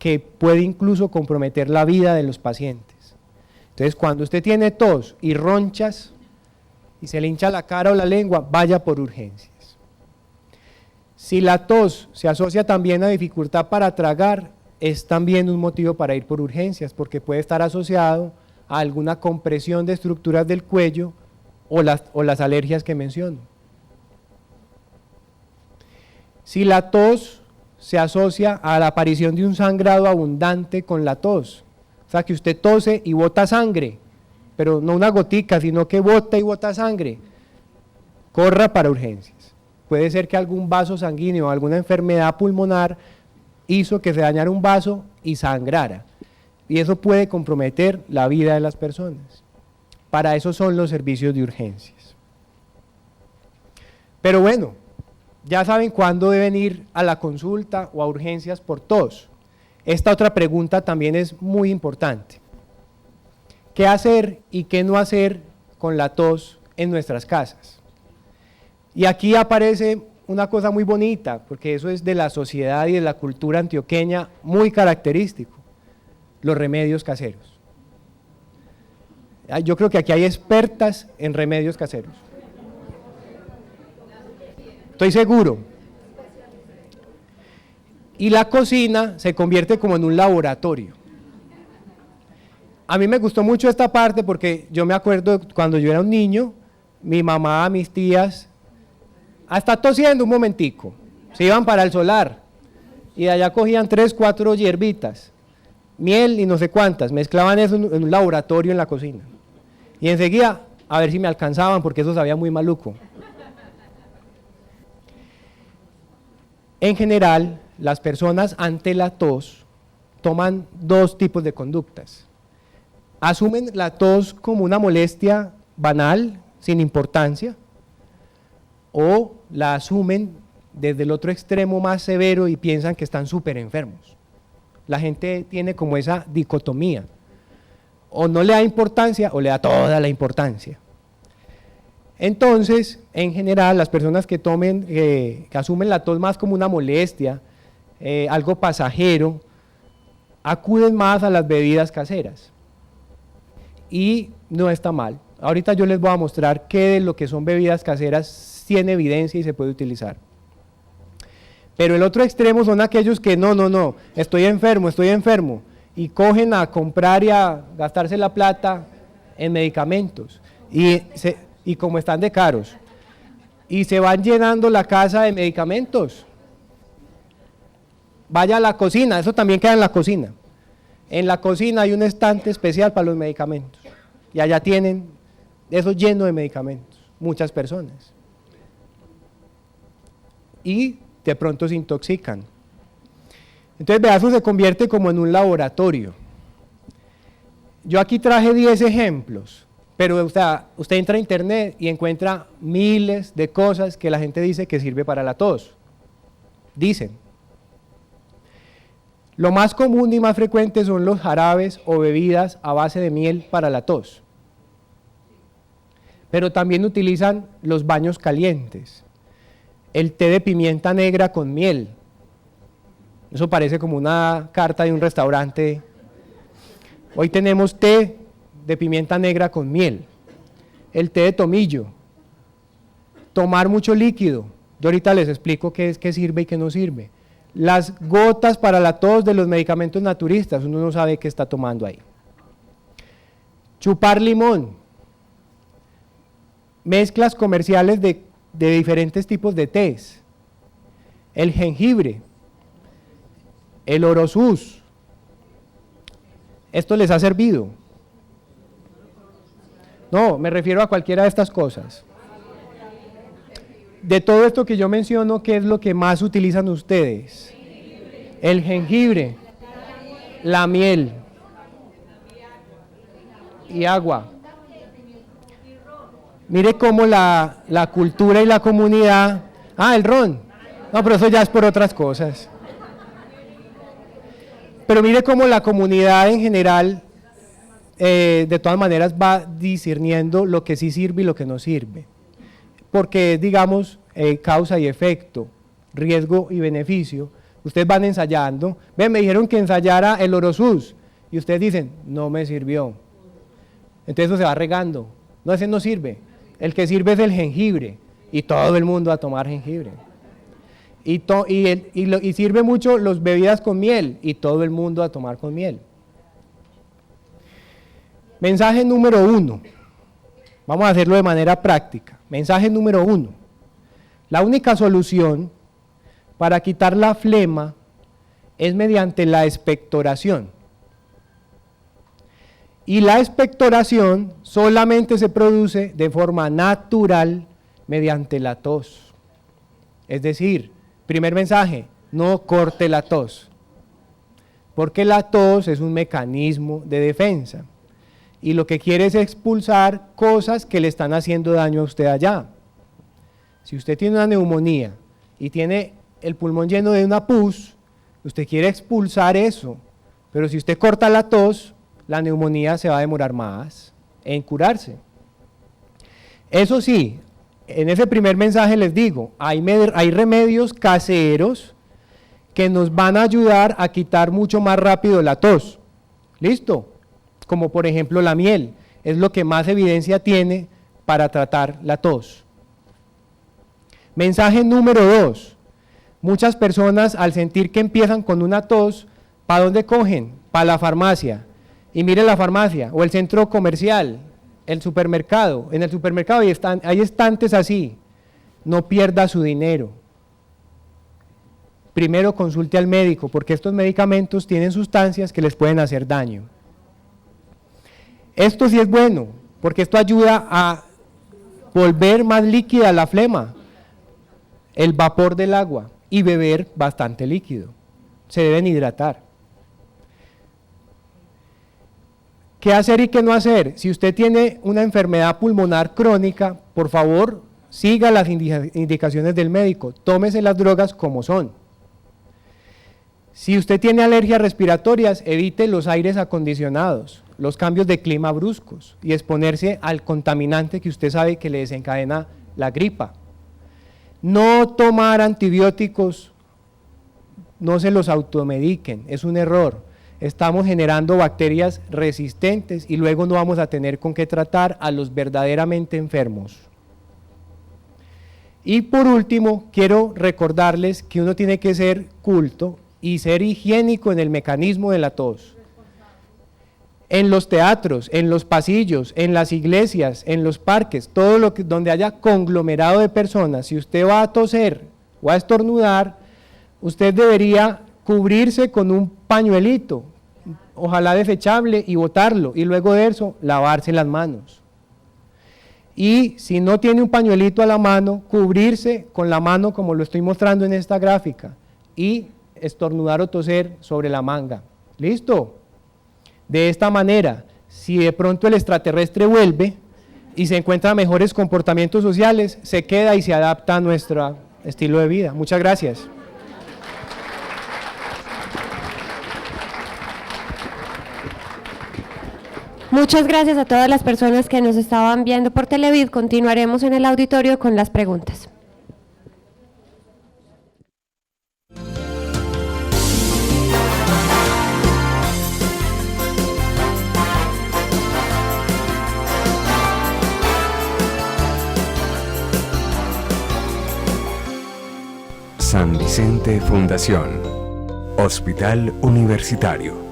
que puede incluso comprometer la vida de los pacientes. Entonces, cuando usted tiene tos y ronchas y se le hincha la cara o la lengua, vaya por urgencias. Si la tos se asocia también a dificultad para tragar, es también un motivo para ir por urgencias, porque puede estar asociado a alguna compresión de estructuras del cuello o las alergias que menciono. Si la tos se asocia a la aparición de un sangrado abundante con la tos, o sea que usted tose y bota sangre, pero no una gotica, sino que bota y bota sangre, corra para urgencias. Puede ser que algún vaso sanguíneo o alguna enfermedad pulmonar hizo que se dañara un vaso y sangrara, y eso puede comprometer la vida de las personas. Para eso son los servicios de urgencias. Pero bueno, ya saben cuándo deben ir a la consulta o a urgencias por tos. Esta otra pregunta también es muy importante. ¿Qué hacer y qué no hacer con la tos en nuestras casas? Y aquí aparece una cosa muy bonita, porque eso es de la sociedad y de la cultura antioqueña muy característico, los remedios caseros. Yo creo que aquí hay expertas en remedios caseros. Estoy seguro. Y la cocina se convierte como en un laboratorio. A mí me gustó mucho esta parte porque yo me acuerdo cuando yo era un niño, mi mamá, mis tías, hasta tosiendo un momentico, se iban para el solar y de allá cogían 3, 4 hierbitas, miel y no sé cuántas, mezclaban eso en un laboratorio en la cocina. Y enseguida, a ver si me alcanzaban, porque eso sabía muy maluco. En general, las personas ante la tos toman 2 tipos de conductas. Asumen la tos como una molestia banal, sin importancia, o la asumen desde el otro extremo más severo y piensan que están súper enfermos. La gente tiene como esa dicotomía. O no le da importancia o le da toda la importancia. Entonces, en general, las personas que asumen la tos más como una molestia, algo pasajero, acuden más a las bebidas caseras. Y no está mal. Ahorita yo les voy a mostrar qué de lo que son bebidas caseras tiene evidencia y se puede utilizar. Pero el otro extremo son aquellos que no, estoy enfermo, y cogen a comprar y a gastarse la plata en medicamentos, y como están de caros, y se van llenando la casa de medicamentos. Vaya a la cocina, eso también queda en la cocina. En la cocina hay un estante especial para los medicamentos, y allá tienen eso lleno de medicamentos, muchas personas. Y de pronto se intoxican. Entonces, vea, eso se convierte como en un laboratorio. Yo aquí traje 10 ejemplos, pero usted entra a internet y encuentra miles de cosas que la gente dice que sirve para la tos. Dicen. Lo más común y más frecuente son los jarabes o bebidas a base de miel para la tos. Pero también utilizan los baños calientes, el té de pimienta negra con miel. Eso parece como una carta de un restaurante. Hoy tenemos té de pimienta negra con miel, el té de tomillo, tomar mucho líquido. Yo ahorita les explico qué sirve y qué no sirve. Las gotas para la tos de los medicamentos naturistas, uno no sabe qué está tomando ahí. Chupar limón, mezclas comerciales de diferentes tipos de tés, el jengibre, el orosus. ¿Esto les ha servido? No, me refiero a cualquiera de estas cosas. De todo esto que yo menciono, ¿qué es lo que más utilizan ustedes? El jengibre, la miel y agua. Mire cómo la cultura y la comunidad... el ron. No, pero eso ya es por otras cosas. Pero mire cómo la comunidad en general, de todas maneras, va discerniendo lo que sí sirve y lo que no sirve. Porque, digamos, causa y efecto, riesgo y beneficio. Ustedes van ensayando. Ven, me dijeron que ensayara el orosus. Y ustedes dicen, no me sirvió. Entonces eso se va regando. No, ese no sirve. El que sirve es el jengibre, y todo el mundo a tomar jengibre. Y sirve mucho las bebidas con miel, y todo el mundo a tomar con miel. Mensaje número 1. Vamos a hacerlo de manera práctica. Mensaje número 1. La única solución para quitar la flema es mediante la expectoración. Y la expectoración solamente se produce de forma natural mediante la tos. Es decir, primer mensaje, no corte la tos, porque la tos es un mecanismo de defensa y lo que quiere es expulsar cosas que le están haciendo daño a usted allá. Si usted tiene una neumonía y tiene el pulmón lleno de una pus, usted quiere expulsar eso, pero si usted corta la tos, la neumonía se va a demorar más en curarse. Eso sí, en ese primer mensaje les digo, hay remedios caseros que nos van a ayudar a quitar mucho más rápido la tos. ¿Listo? Como por ejemplo la miel, es lo que más evidencia tiene para tratar la tos. Mensaje número 2. Muchas personas al sentir que empiezan con una tos, ¿para dónde cogen? Para la farmacia. Y mire la farmacia o el centro comercial, el supermercado. En el supermercado hay estantes así. No pierda su dinero. Primero consulte al médico, porque estos medicamentos tienen sustancias que les pueden hacer daño. Esto sí es bueno, porque esto ayuda a volver más líquida la flema, el vapor del agua, y beber bastante líquido. Se deben hidratar. ¿Qué hacer y qué no hacer? Si usted tiene una enfermedad pulmonar crónica, por favor, siga las indicaciones del médico, tómese las drogas como son. Si usted tiene alergias respiratorias, evite los aires acondicionados, los cambios de clima bruscos y exponerse al contaminante que usted sabe que le desencadena la gripa. No tomar antibióticos, no se los automediquen, es un error. estamos generando bacterias resistentes y luego no vamos a tener con qué tratar a los verdaderamente enfermos. Y por último, quiero recordarles que uno tiene que ser culto y ser higiénico en el mecanismo de la tos. En los teatros, en los pasillos, en las iglesias, en los parques, todo lo que, donde haya conglomerado de personas, si usted va a toser o a estornudar, usted debería cubrirse con un pañuelito, ojalá desechable, y botarlo, y luego de eso lavarse las manos. Y si no tiene un pañuelito a la mano, cubrirse con la mano como lo estoy mostrando en esta gráfica y estornudar o toser sobre la manga. ¿Listo? De esta manera, si de pronto el extraterrestre vuelve y se encuentra mejores comportamientos sociales, se queda y se adapta a nuestro estilo de vida. Muchas gracias. Muchas gracias a todas las personas que nos estaban viendo por Televid. Continuaremos en el auditorio con las preguntas. San Vicente Fundación. Hospital Universitario.